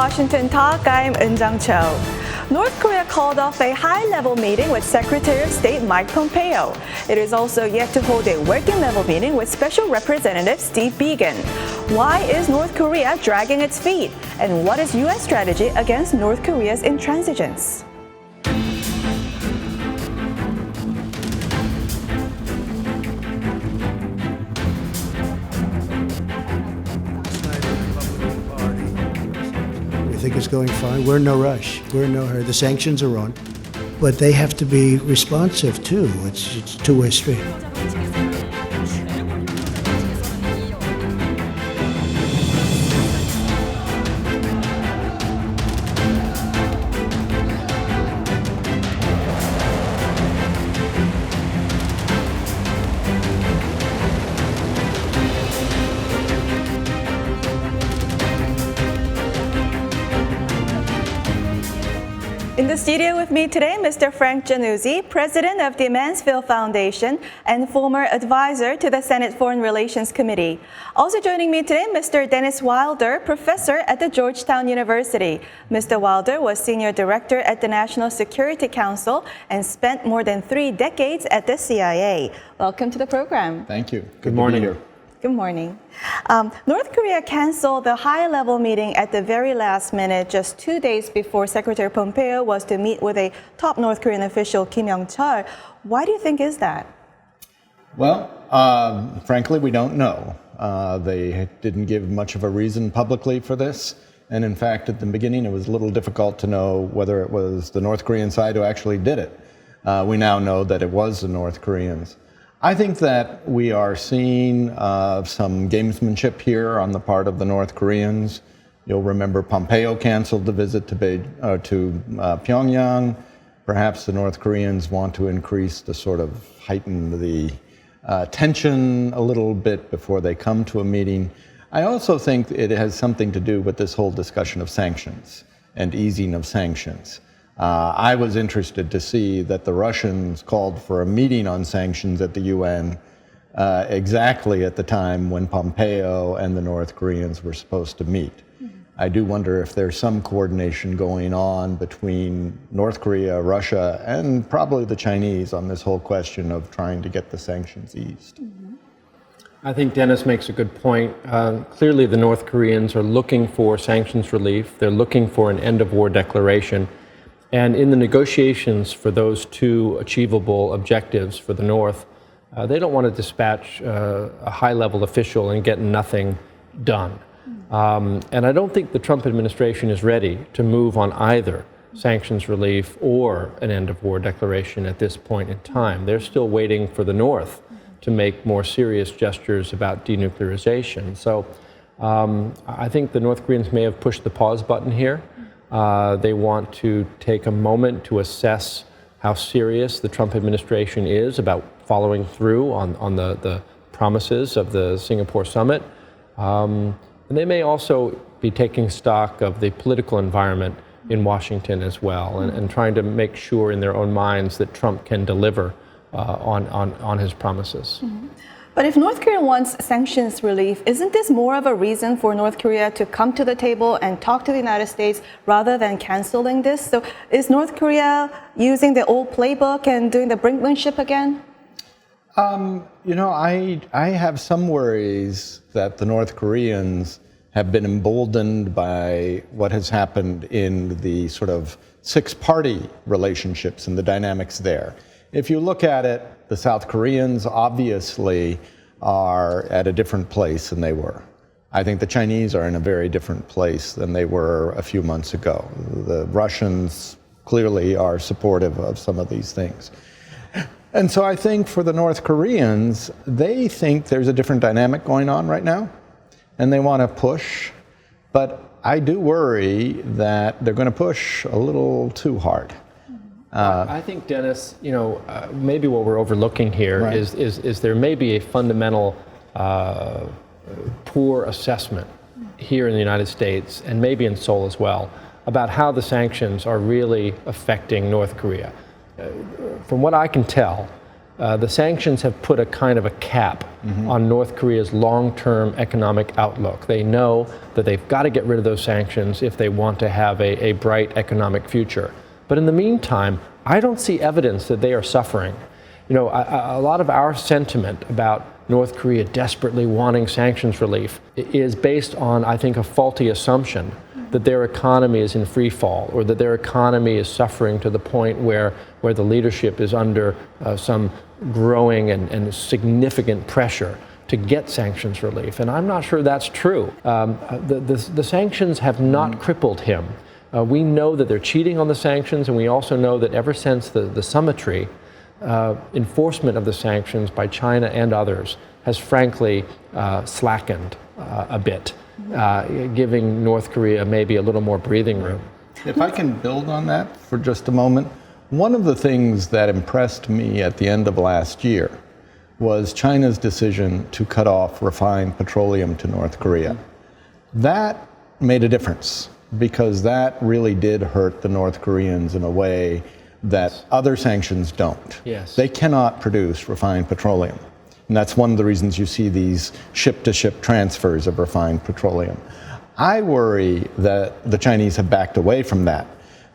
Washington Talk, I'm Eun Cho. North Korea called off a high-level meeting with Secretary of State Mike Pompeo. It is also yet to hold a working-level meeting with Special Representative Steve Biegun. Why is North Korea dragging its feet? And what is U.S. strategy against North Korea's intransigence? I think it's going fine. We're in no rush. We're in no hurry. The sanctions are on, but they have to be responsive too. It's a two-way street. In the studio with me today, Mr. Frank Jannuzi, president of the Mansfield Foundation and former advisor to the Senate Foreign Relations Committee. Also joining me today, Mr. Dennis Wilder, professor at the Georgetown University. Mr. Wilder was senior director at the National Security Council and spent more than 3 decades at the CIA. Welcome to the program. Thank you. Good morning. To be here. Good morning. North Korea canceled the high-level meeting at the very last minute, just 2 days before Secretary Pompeo was to meet with a top North Korean official, Kim Yong-chol. Why do you think is that? Well, frankly, we don't know. They didn't give much of a reason publicly for this. And in fact, at the beginning, it was a little difficult to know whether it was the North Korean side who actually did it. We now know that it was the North Koreans. I think that we are seeing some gamesmanship here on the part of the North Koreans. You'll remember Pompeo canceled the visit to Pyongyang. Perhaps the North Koreans want to increase the sort of heighten the tension a little bit before they come to a meeting. I also think it has something to do with this whole discussion of sanctions and easing of sanctions. I was interested to see that the Russians called for a meeting on sanctions at the UN exactly at the time when Pompeo and the North Koreans were supposed to meet. I do wonder if there's some coordination going on between North Korea, Russia, and probably the Chinese on this whole question of trying to get the sanctions eased. I think Dennis makes a good point. Clearly, the North Koreans are looking for sanctions relief. They're looking for an end-of-war declaration. And in the negotiations for those two achievable objectives for the North, they don't want to dispatch a high-level official and get nothing done. And I don't think the Trump administration is ready to move on either sanctions relief or an end-of-war declaration at this point in time. They're still waiting for the North to make more serious gestures about denuclearization. So I think the North Koreans may have pushed the pause button here. They want to take a moment to assess how serious the Trump administration is about following through on the promises of the Singapore summit. And they may also be taking stock of the political environment in Washington as well, and trying to make sure in their own minds that Trump can deliver on his promises. Mm-hmm. But if North Korea wants sanctions relief, isn't this more of a reason for North Korea to come to the table and talk to the United States rather than canceling this? So is North Korea using the old playbook and doing the brinkmanship again? You know, I have some worries that the North Koreans have been emboldened by what has happened in the sort of six-party relationships and the dynamics there. If you look at it, the South Koreans obviously are at a different place than they were. I think the Chinese are in a very different place than they were a few months ago. The Russians clearly are supportive of some of these things. And so I think for the North Koreans, they think there's a different dynamic going on right now, and they want to push. But I do worry that they're going to push a little too hard. I think, Dennis, you know, maybe what we're overlooking here Right. is there may be a fundamental poor assessment here in the United States, and maybe in Seoul as well, about how the sanctions are really affecting North Korea. From what I can tell, the sanctions have put a kind of a cap on North Korea's long-term economic outlook. They know that they've got to get rid of those sanctions if they want to have a bright economic future. But in the meantime, I don't see evidence that they are suffering. You know, a lot of our sentiment about North Korea desperately wanting sanctions relief is based on, I think, a faulty assumption that their economy is in free fall, or that their economy is suffering to the point where the leadership is under some growing and significant pressure to get sanctions relief. And I'm not sure that's true. The sanctions have not crippled him. We know that they're cheating on the sanctions, and we also know that ever since the summitry, enforcement of the sanctions by China and others has frankly slackened a bit, giving North Korea maybe a little more breathing room. If I can build on that for just a moment, one of the things that impressed me at the end of last year was China's decision to cut off refined petroleum to North Korea. That made a difference, because that really did hurt the North Koreans in a way that other sanctions don't. Yes. They cannot produce refined petroleum. And that's one of the reasons you see these ship-to-ship transfers of refined petroleum. I worry that the Chinese have backed away from that,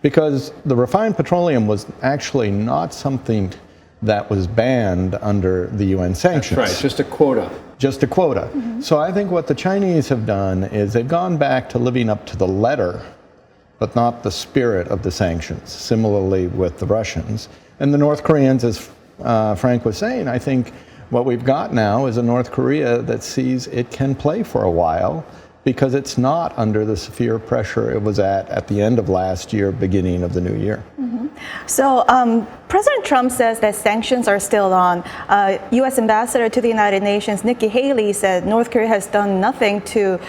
because the refined petroleum was actually not something that was banned under the UN sanctions. That's right, just a quota. Just a quota. So I think what the Chinese have done is they've gone back to living up to the letter, but not the spirit of the sanctions, similarly with the Russians. And the North Koreans, as Frank was saying, I think what we've got now is a North Korea that sees it can play for a while, because it's not under the severe pressure it was at the end of last year, beginning of the new year. So President Trump says that sanctions are still on. U.S. Ambassador to the United Nations, Nikki Haley, said North Korea has done nothing to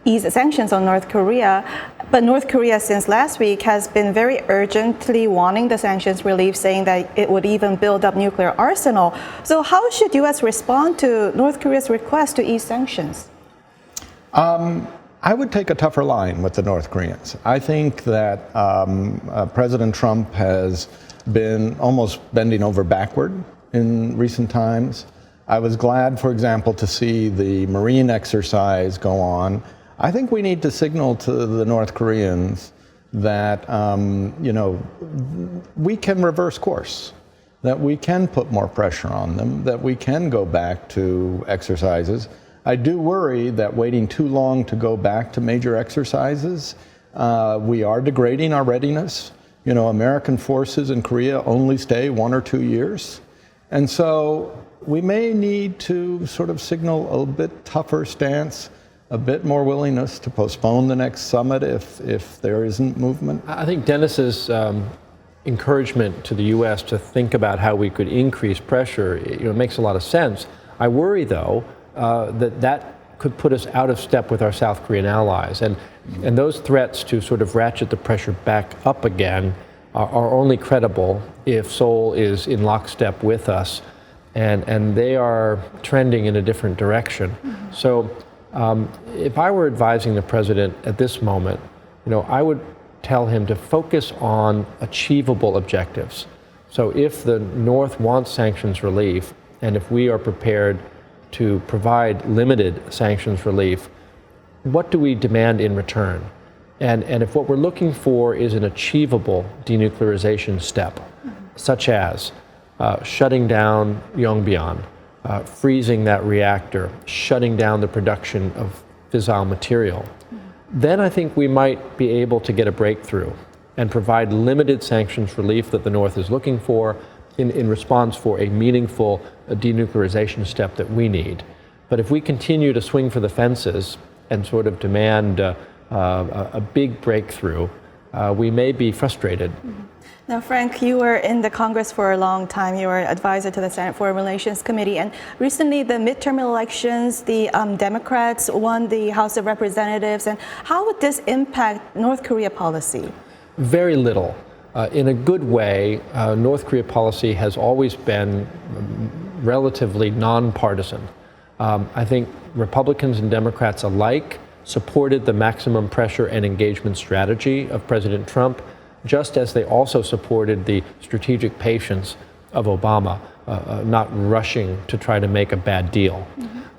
ease the sanctions on North Korea. But North Korea, since last week, has been very urgently wanting the sanctions relief, saying that it would even build up nuclear arsenal. So how should U.S. respond to North Korea's request to ease sanctions? I would take a tougher line with the North Koreans. I think that President Trump has been almost bending over backward in recent times. I was glad, for example, to see the Marine exercise go on. I think we need to signal to the North Koreans that, we can reverse course, that we can put more pressure on them, that we can go back to exercises. I do worry that waiting too long to go back to major exercises, we are degrading our readiness. You know, American forces in Korea only stay 1 or 2 years. And so we may need to sort of signal a bit tougher stance, a bit more willingness to postpone the next summit if there isn't movement. I think Dennis's encouragement to the U.S. to think about how we could increase pressure, makes a lot of sense. I worry, though, that could put us out of step with our South Korean allies. And those threats to sort of ratchet the pressure back up again are only credible if Seoul is in lockstep with us, and they are trending in a different direction. So if I were advising the president at this moment, I would tell him to focus on achievable objectives. So if the North wants sanctions relief, and if we are prepared to provide limited sanctions relief, what do we demand in return? And if what we're looking for is an achievable denuclearization step, such as shutting down Yongbyon, freezing that reactor, shutting down the production of fissile material, then I think we might be able to get a breakthrough and provide limited sanctions relief that the North is looking for in response for a meaningful denuclearization step that we need. But if we continue to swing for the fences and sort of demand a big breakthrough, we may be frustrated. Now, Frank, you were in the Congress for a long time. You were advisor to the Senate Foreign Relations Committee. And recently, the midterm elections, the Democrats won the House of Representatives. And how would this impact North Korea policy? Very little. In a good way, North Korea policy has always been relatively nonpartisan. I think Republicans and Democrats alike supported the maximum pressure and engagement strategy of President Trump, just as they also supported the strategic patience of Obama, not rushing to try to make a bad deal.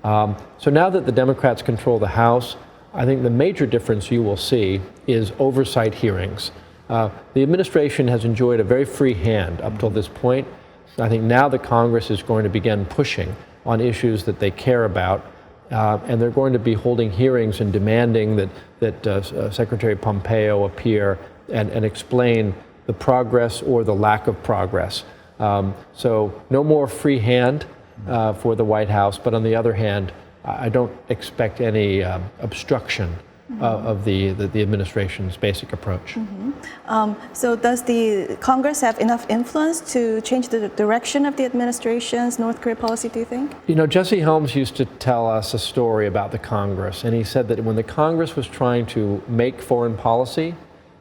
So now that the Democrats control the House, I think the major difference you will see is oversight hearings. The administration has enjoyed a very free hand up till this point. I think now the Congress is going to begin pushing on issues that they care about, and they're going to be holding hearings and demanding that Secretary Pompeo appear and explain the progress or the lack of progress. So no more free hand for the White House, but on the other hand, I don't expect any obstruction of the administration's basic approach. So does the Congress have enough influence to change the direction of the administration's North Korea policy, do you think? You know, Jesse Helms used to tell us a story about the Congress, and he said that when the Congress was trying to make foreign policy,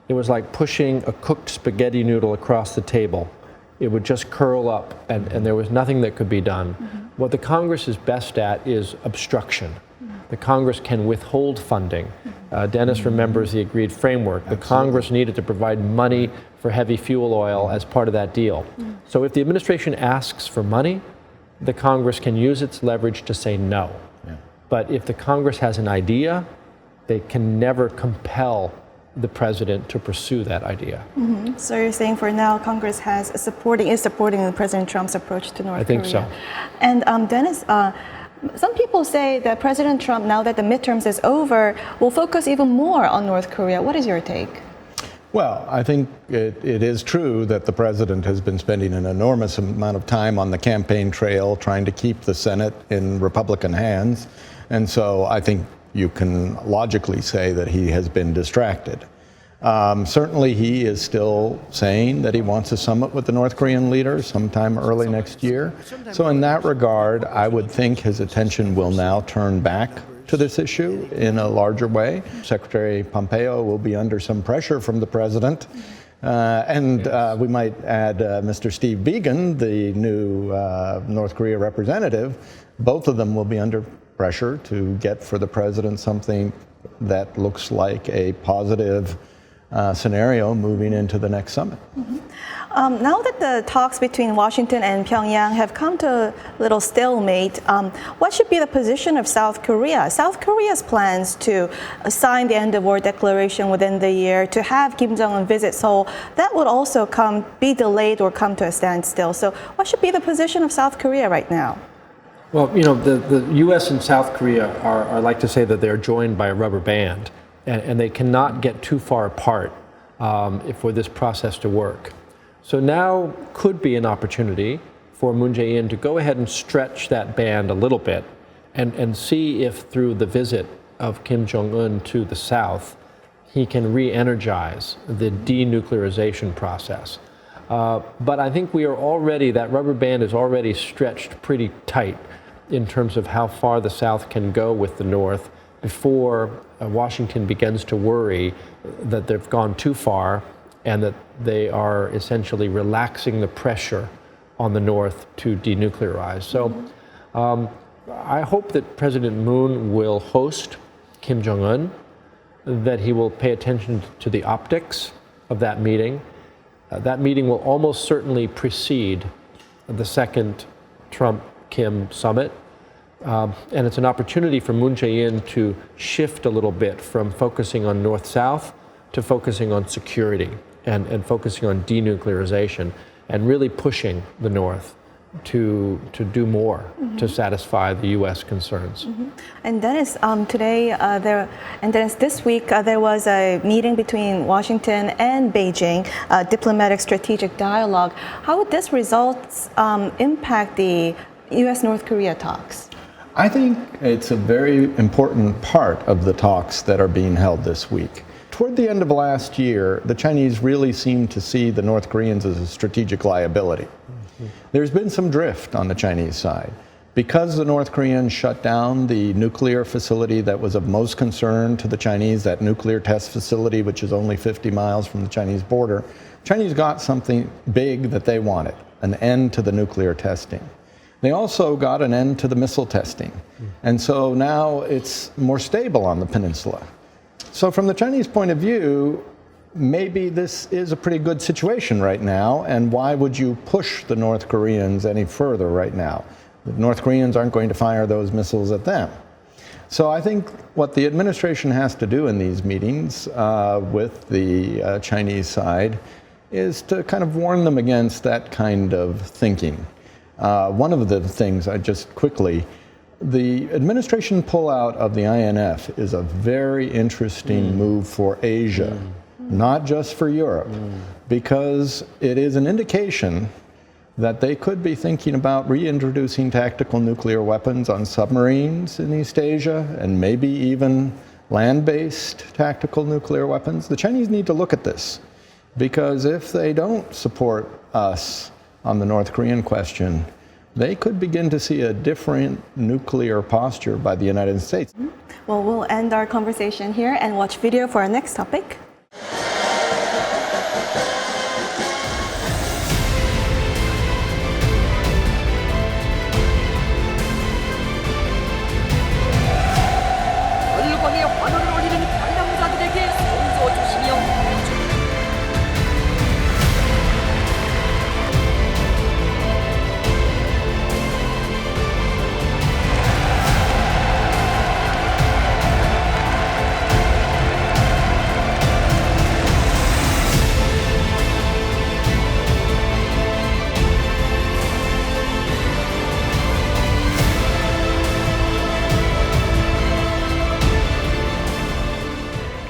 it was like pushing a cooked spaghetti noodle across the table. It would just curl up, and there was nothing that could be done. What the Congress is best at is obstruction. The Congress can withhold funding. Dennis remembers the agreed framework. The Congress needed to provide money for heavy fuel oil as part of that deal. So if the administration asks for money, the Congress can use its leverage to say no. But if the Congress has an idea, they can never compel the president to pursue that idea. So you're saying for now, Congress is supporting President Trump's approach to North Korea. I think so. And Dennis, some people say that President Trump, now that the midterms is over, will focus even more on North Korea. What is your take? Well, I think it is true that the president has been spending an enormous amount of time on the campaign trail trying to keep the Senate in Republican hands. And so I think you can logically say that he has been distracted. Certainly he is still saying that he wants a summit with the North Korean leader sometime early next year. So in that regard, I would think his attention will now turn back to this issue in a larger way. Secretary Pompeo will be under some pressure from the president. And we might add Mr. Steve Biegun, the new North Korea representative. Both of them will be under pressure to get for the president something that looks like a positive scenario moving into the next summit. Now that the talks between Washington and Pyongyang have come to a little stalemate, what should be the position of South Korea? South Korea's plans to sign the end-of-war declaration within the year, to have Kim Jong-un visit Seoul, that would also be delayed or come to a standstill. So what should be the position of South Korea right now? Well, you know, the U.S. and South Korea are like to say that they're joined by a rubber band, and they cannot get too far apart for this process to work. So now could be an opportunity for Moon Jae-in to go ahead and stretch that band a little bit and see if through the visit of Kim Jong-un to the South, he can re-energize the denuclearization process. But I think that rubber band is already stretched pretty tight in terms of how far the South can go with the North before Washington begins to worry that they've gone too far and that they are essentially relaxing the pressure on the North to denuclearize. So I hope that President Moon will host Kim Jong-un, that he will pay attention to the optics of that meeting. That meeting will almost certainly precede the second Trump-Kim summit. And it's an opportunity for Moon Jae-in to shift a little bit from focusing on North-South to focusing on security and focusing on denuclearization and really pushing the North to do more to satisfy the U.S. concerns. And Dennis, this week there was a meeting between Washington and Beijing, diplomatic strategic dialogue. How would this results impact the U.S.-North Korea talks? I think it's a very important part of the talks that are being held this week. Toward the end of last year, the Chinese really seemed to see the North Koreans as a strategic liability. There's been some drift on the Chinese side. Because the North Koreans shut down the nuclear facility that was of most concern to the Chinese, that nuclear test facility, which is only 50 miles from the Chinese border, Chinese got something big that they wanted, an end to the nuclear testing. They also got an end to the missile testing. And so now it's more stable on the peninsula. So from the Chinese point of view, maybe this is a pretty good situation right now, and why would you push the North Koreans any further right now? The North Koreans aren't going to fire those missiles at them. So I think what the administration has to do in these meetings with the Chinese side is to kind of warn them against that kind of thinking. One of the things, the administration pullout of the INF is a very interesting move for Asia, not just for Europe, because it is an indication that they could be thinking about reintroducing tactical nuclear weapons on submarines in East Asia, and maybe even land-based tactical nuclear weapons. The Chinese need to look at this, because if they don't support us on the North Korean question, they could begin to see a different nuclear posture by the United States. Well, we'll end our conversation here and watch video for our next topic. 열광의 환호를 올리는 관람자들에게 선서주시며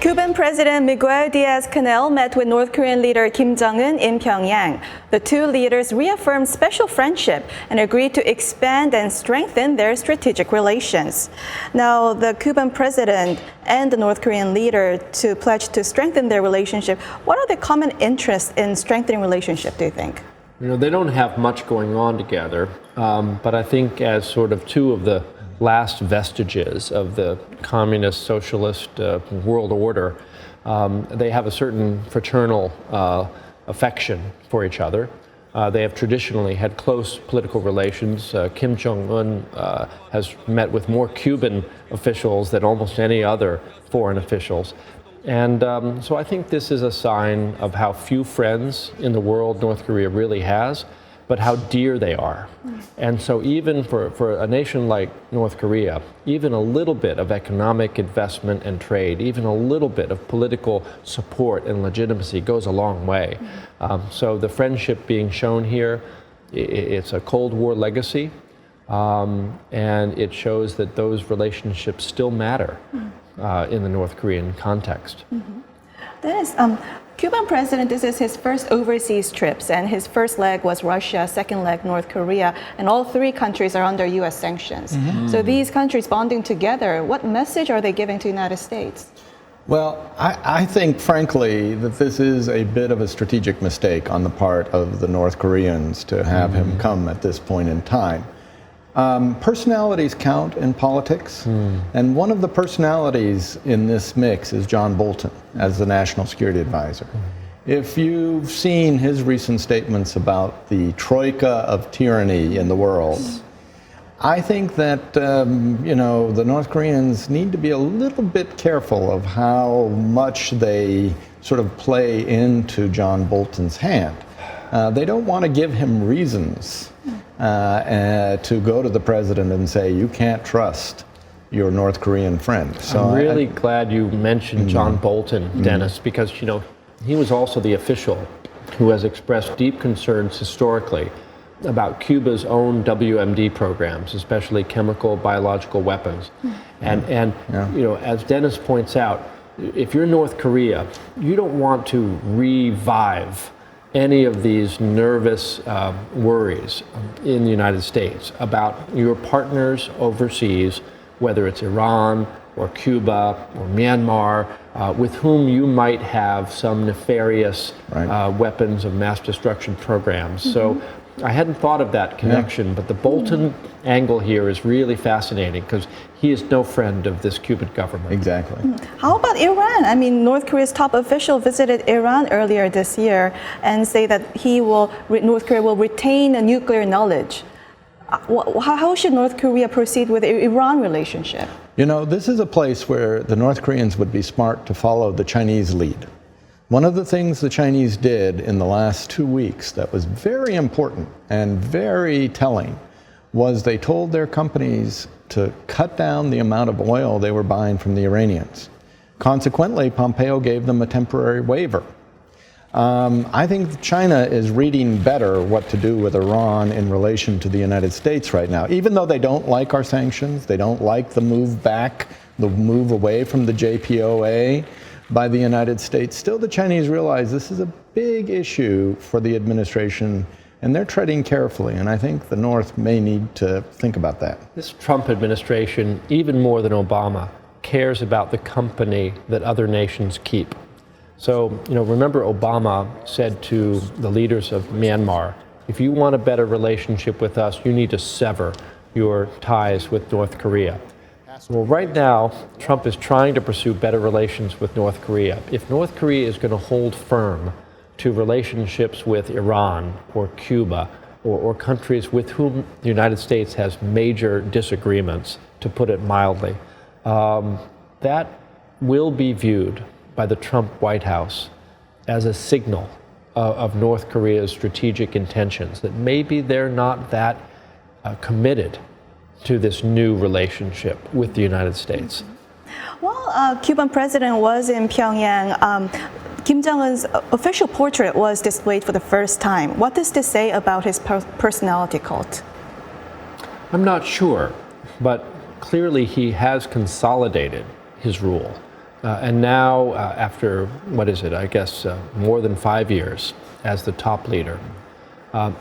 Cuban President Miguel Diaz-Canel met with North Korean leader Kim Jong-un in Pyongyang. The two leaders reaffirmed special friendship and agreed to expand and strengthen their strategic relations. Now, the Cuban president and the North Korean leader to pledge to strengthen their relationship. What are the common interests in strengthening relationship, do you think? You know, they don't have much going on together, but I think as sort of two of the last vestiges of the communist socialist world order, they have a certain fraternal affection for each other. They have traditionally had close political relations. Kim Jong-un has met with more Cuban officials than almost any other foreign officials. And so I think this is a sign of how few friends in the world North Korea really has, but how dear they are. And so even for a nation like North Korea, even a little bit of economic investment and trade, even a little bit of political support and legitimacy goes a long way. So the friendship being shown here, it's a Cold War legacy, and it shows that those relationships still matter in the North Korean context. Dennis, Cuban president, this is his first overseas trips, and his first leg was Russia, second leg North Korea, and all three countries are under U.S. sanctions. So these countries bonding together, what message are they giving to the United States? Well, I think, frankly, that this is a bit of a strategic mistake on the part of the North Koreans to have him come at this point in time. Personalities count in politics, and one of the personalities in this mix is John Bolton as the National Security Advisor. If you've seen his recent statements about the troika of tyranny in the world, I think that the North Koreans need to be a little bit careful of how much they sort of play into John Bolton's hand. They don't want to give him reasons to go to the president and say, you can't trust your North Korean friend. So I'm really glad you mentioned John Bolton, Dennis, because, he was also the official who has expressed deep concerns historically about Cuba's own WMD programs, especially chemical, biological weapons. And as Dennis points out, if you're North Korea, you don't want to revive any of these nervous worries in the United States about your partners overseas, whether it's Iran or Cuba or Myanmar, with whom you might have some nefarious weapons of mass destruction programs. So I hadn't thought of that connection, but the Bolton angle here is really fascinating because he is no friend of this Cuban government. Exactly. How about Iran? I mean, North Korea's top official visited Iran earlier this year and say that North Korea will retain nuclear knowledge. How should North Korea proceed with the Iran relationship? This is a place where the North Koreans would be smart to follow the Chinese lead. One of the things the Chinese did in the last 2 weeks that was very important and very telling was they told their companies to cut down the amount of oil they were buying from the Iranians. Consequently, Pompeo gave them a temporary waiver. I think China is reading better what to do with Iran in relation to the United States right now. Even though they don't like our sanctions, they don't like the move back, the move away from the JPOA by the United States, still the Chinese realize this is a big issue for the administration, and they're treading carefully, and I think the North may need to think about that. This Trump administration, even more than Obama, cares about the company that other nations keep. So, remember Obama said to the leaders of Myanmar, if you want a better relationship with us, you need to sever your ties with North Korea. Well, right now, Trump is trying to pursue better relations with North Korea. If North Korea is going to hold firm to relationships with Iran or Cuba or countries with whom the United States has major disagreements, to put it mildly, that will be viewed by the Trump White House as a signal of North Korea's strategic intentions, that maybe they're not that committed to this new relationship with the United States. While Cuban president was in Pyongyang, Kim Jong-un's official portrait was displayed for the first time. What does this say about his personality cult? I'm not sure, but clearly he has consolidated his rule. And now, after, more than 5 years as the top leader,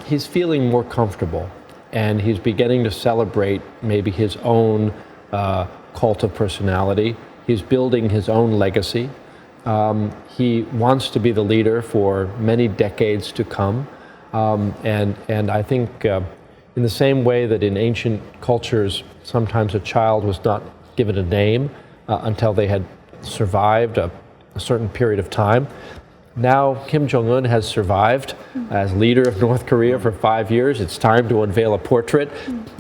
he's feeling more comfortable, and he's beginning to celebrate maybe his own cult of personality. He's building his own legacy. He wants to be the leader for many decades to come. And I think in the same way that in ancient cultures, sometimes a child was not given a name until they had survived a certain period of time. Now Kim Jong-un has survived as leader of North Korea for 5 years. It's time to unveil a portrait.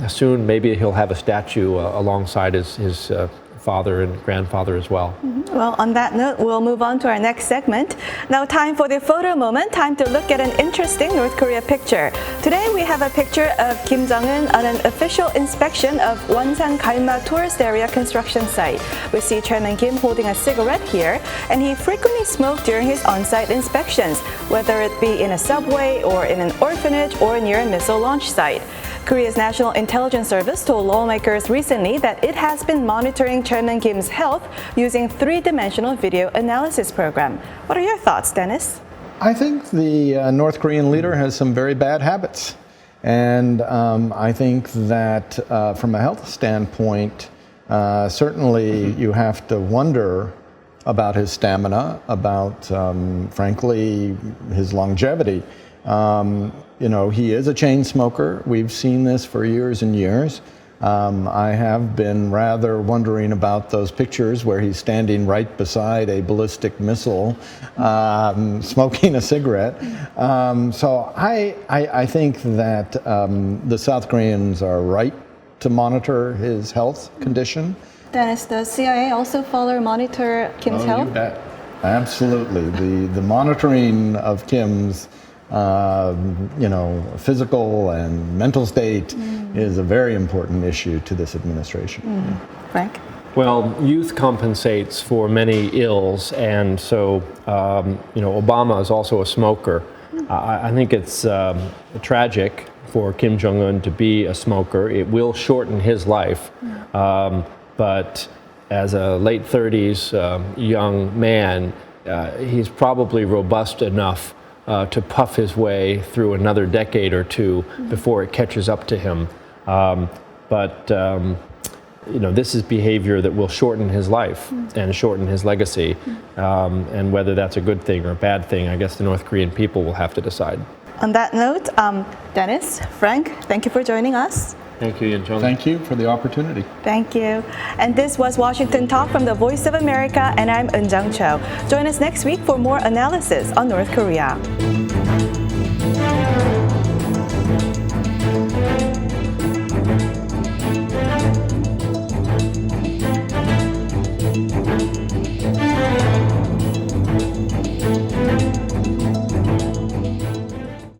Soon maybe he'll have a statue alongside his father and grandfather as well. Well, on that note, we'll move on to our next segment. Now, time for the photo moment. Time to look at an interesting North Korea picture. Today, we have a picture of Kim Jong-un on an official inspection of Wonsan Galma tourist area construction site. We see Chairman Kim holding a cigarette here, and he frequently smoked during his on-site inspections, whether it be in a subway or in an orphanage or near a missile launch site. Korea's National Intelligence Service told lawmakers recently that it has been monitoring Chairman Kim's health using three-dimensional video analysis program. What are your thoughts, Dennis? I think the North Korean leader has some very bad habits. And I think that from a health standpoint, certainly you have to wonder about his stamina, about, frankly, his longevity. He is a chain smoker. We've seen this for years and years. I have been rather wondering about those pictures where he's standing right beside a ballistic missile, smoking a cigarette. So I think that the South Koreans are right to monitor his health condition. Dennis, does CIA also monitor Kim's health? You bet. Absolutely. The monitoring of Kim's physical and mental state is a very important issue to this administration. Frank? Well, youth compensates for many ills, and so, Obama is also a smoker. I think it's tragic for Kim Jong-un to be a smoker. It will shorten his life, but as a late 30s young man, he's probably robust enough to puff his way through another decade or two before it catches up to him. This is behavior that will shorten his life and shorten his legacy. And whether that's a good thing or a bad thing, I guess the North Korean people will have to decide. On that note, Dennis, Frank, thank you for joining us. Thank you, Yun Chung. Thank you for the opportunity. Thank you. And this was Washington Talk from the Voice of America, and I'm Eun Jung Cho. Join us next week for more analysis on North Korea.